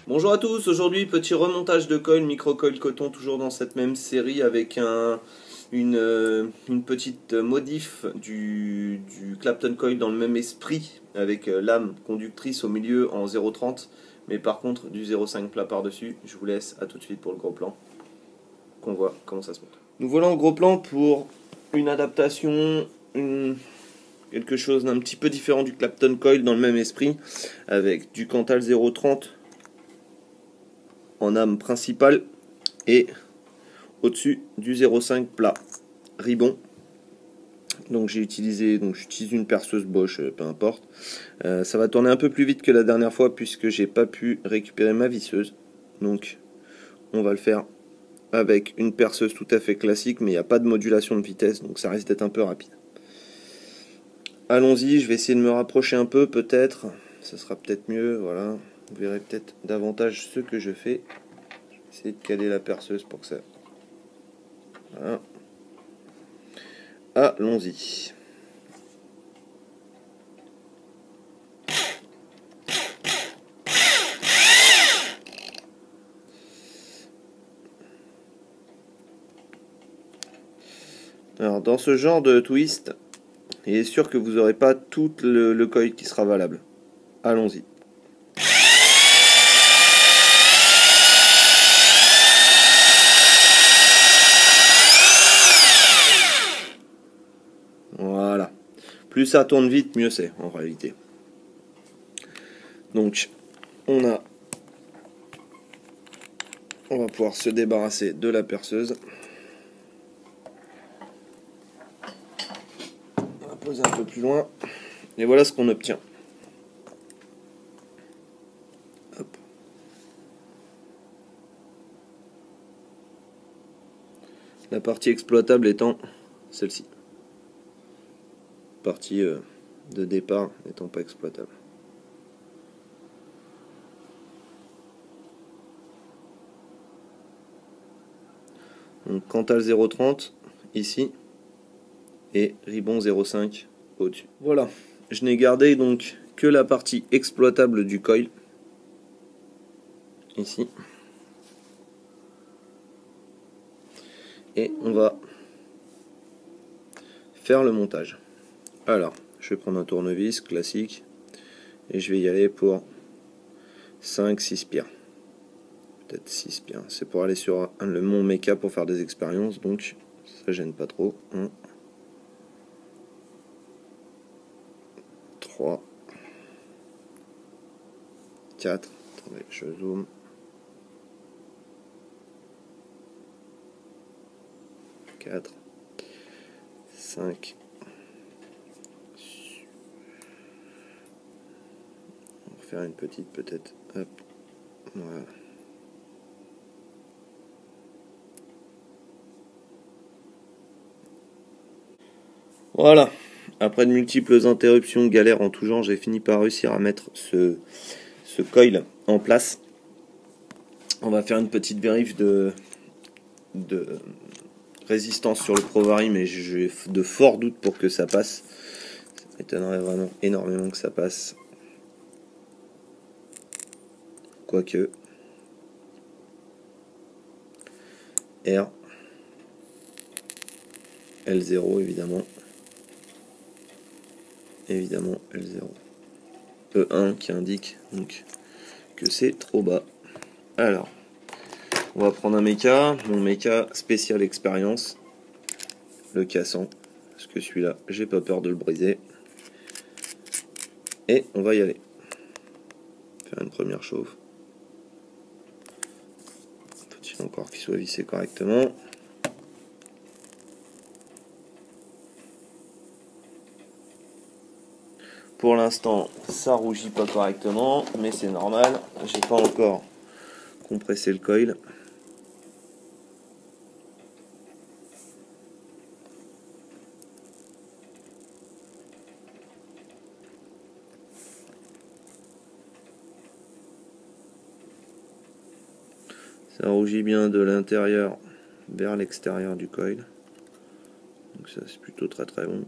Bonjour à tous, aujourd'hui petit remontage de coil, micro-coil coton, toujours dans cette même série avec une petite modif du Clapton Coil dans le même esprit, avec lame conductrice au milieu en 0,30, mais par contre du 0,5 plat par-dessus. Je vous laisse, à tout de suite pour le gros plan, qu'on voit comment ça se monte. Nous voilà en gros plan pour une adaptation, quelque chose d'un petit peu différent du Clapton Coil dans le même esprit, avec du Cantal 0,30 en âme principale et au-dessus du 0,5 plat ribbon. Donc j'utilise une perceuse Bosch, peu importe. Ça va tourner un peu plus vite que la dernière fois puisque j'ai pas pu récupérer ma visseuse. Donc on va le faire avec une perceuse tout à fait classique, mais il n'y a pas de modulation de vitesse, donc ça risque d'être un peu rapide. Allons-y, je vais essayer de me rapprocher un peu, peut-être. Ça sera peut-être mieux, voilà. Vous verrez peut-être davantage ce que je fais. Je vais essayer de caler la perceuse pour que ça... Voilà. Allons-y. Alors dans ce genre de twist, il est sûr que vous n'aurez pas tout le coil qui sera valable. Allons-y. Voilà. Plus ça tourne vite, mieux c'est en réalité. Donc on va pouvoir se débarrasser de la perceuse. On va poser un peu plus loin. Et voilà ce qu'on obtient. Hop. La partie exploitable étant celle-ci. Partie de départ n'étant pas exploitable. Donc Cantal 0,30 ici et Ribbon 0,5 au-dessus. Voilà, je n'ai gardé donc que la partie exploitable du coil ici. Et on va faire le montage. Alors, je vais prendre un tournevis classique et je vais y aller pour 5-6 spires. Peut-être 6 spires. C'est pour aller sur le mont Mecha pour faire des expériences, donc ça gêne pas trop. 1, 3, 4, attendez, je zoome. 4, 5. On va faire une petite peut-être. Hop. Voilà. Voilà. Après de multiples interruptions, galères en tout genre, j'ai fini par réussir à mettre ce coil en place. On va faire une petite vérif de résistance sur le Provari, mais j'ai de forts doutes pour que ça passe. Ça m'étonnerait vraiment énormément que ça passe. Quoique. R. L0 évidemment. Évidemment L0. E1 qui indique donc que c'est trop bas. Alors, on va prendre un méca, mon méca spécial expérience, le cassant, parce que celui-là, j'ai pas peur de le briser. Et on va y aller. Faire une première chauffe. Faut-il encore qu'il soit vissé correctement. Pour l'instant, ça rougit pas correctement, mais c'est normal. J'ai pas encore compressé le coil. Ça rougit bien de l'intérieur vers l'extérieur du coil. Donc ça c'est plutôt très très bon.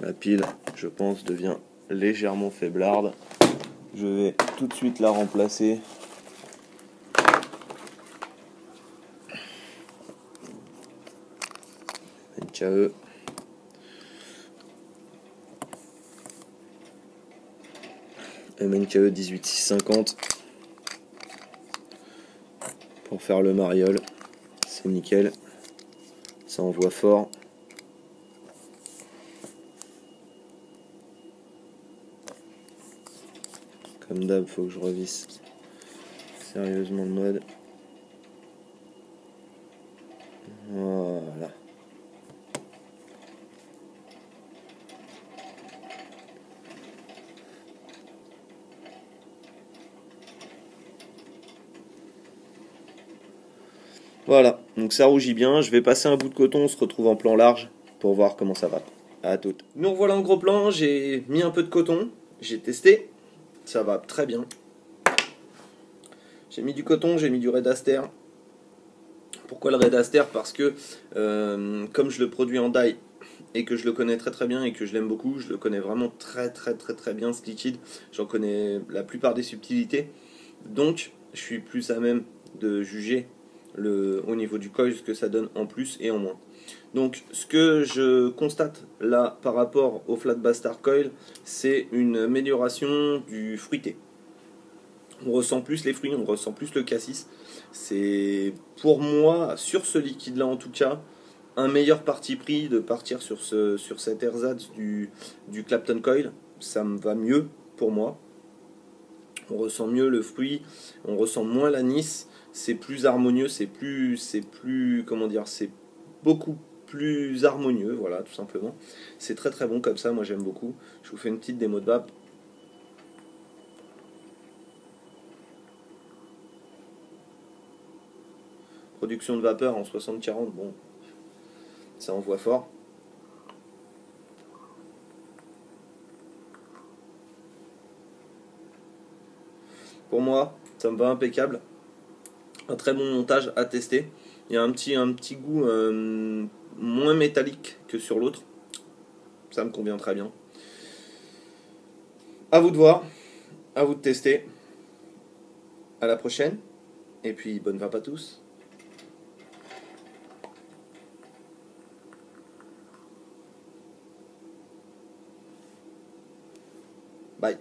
La pile, je pense, devient légèrement faiblarde. Je vais tout de suite la remplacer. NKE. MNKE 18650 pour faire le mariole. C'est nickel. Ça envoie fort. Comme d'hab, faut que je revisse sérieusement le mode. Voilà. Voilà, donc ça rougit bien. Je vais passer un bout de coton, on se retrouve en plan large pour voir comment ça va. À toutes. Nous revoilà en gros plan, j'ai mis un peu de coton, j'ai testé, ça va très bien. J'ai mis du coton, j'ai mis du Red Aster. Pourquoi le Red Aster? Parce que comme je le produis en die et que je le connais très très bien et que je l'aime beaucoup, je le connais vraiment très bien ce liquide. J'en connais la plupart des subtilités. Donc je suis plus à même de juger au niveau du coil ce que ça donne en plus et en moins. Donc ce que je constate là par rapport au Flat Bastard Coil, c'est une amélioration du fruité. On ressent plus les fruits, on ressent plus le cassis. C'est pour moi, sur ce liquide là en tout cas, un meilleur parti pris de partir sur cet ersatz du Clapton Coil. Ça me va mieux pour moi. On ressent mieux le fruit, on ressent moins l'anis, c'est plus harmonieux, c'est plus, comment dire, c'est beaucoup plus harmonieux, voilà, tout simplement. C'est très très bon comme ça, moi j'aime beaucoup. Je vous fais une petite démo de vape. Production de vapeur en 60-40, bon, ça envoie fort. Pour moi, ça me va impeccable. Un très bon montage à tester. Il y a un petit goût moins métallique que sur l'autre. Ça me convient très bien. À vous de voir, à vous de tester. À la prochaine. Et puis bonne vape à tous. Bye.